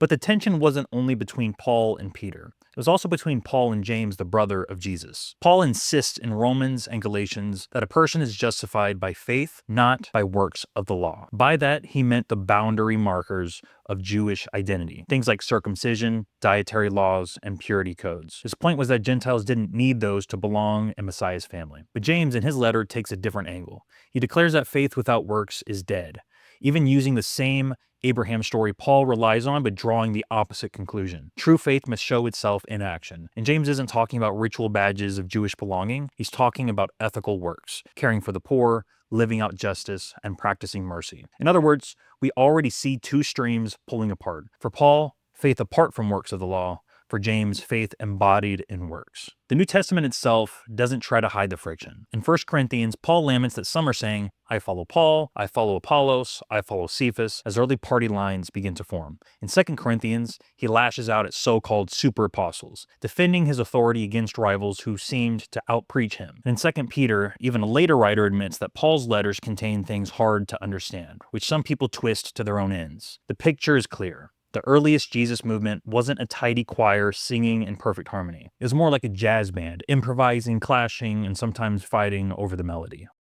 But the tension wasn't only between Paul and Peter. It was also between Paul and James, the brother of Jesus. Paul insists in Romans and Galatians that a person is justified by faith, not by works of the law. By that, he meant the boundary markers of Jewish identity, things like circumcision, dietary laws, and purity codes. His point was that Gentiles didn't need those to belong in Messiah's family. But James, in his letter, takes a different angle. He declares that faith without works is dead. Even using the same Abraham story Paul relies on, but drawing the opposite conclusion. True faith must show itself in action. And James isn't talking about ritual badges of Jewish belonging. He's talking about ethical works, caring for the poor, living out justice, and practicing mercy. In other words, we already see two streams pulling apart. For Paul, faith apart from works of the law. For James, faith embodied in works. The New Testament itself doesn't try to hide the friction. In 1 Corinthians, Paul laments that some are saying, I follow Paul, I follow Apollos, I follow Cephas, as early party lines begin to form. In 2 Corinthians, he lashes out at so-called super apostles, defending his authority against rivals who seemed to outpreach him. And in 2 Peter, even a later writer admits that Paul's letters contain things hard to understand, which some people twist to their own ends. The picture is clear. The earliest Jesus movement wasn't a tidy choir singing in perfect harmony. It was more like a jazz band, improvising, clashing, and sometimes fighting over the melody.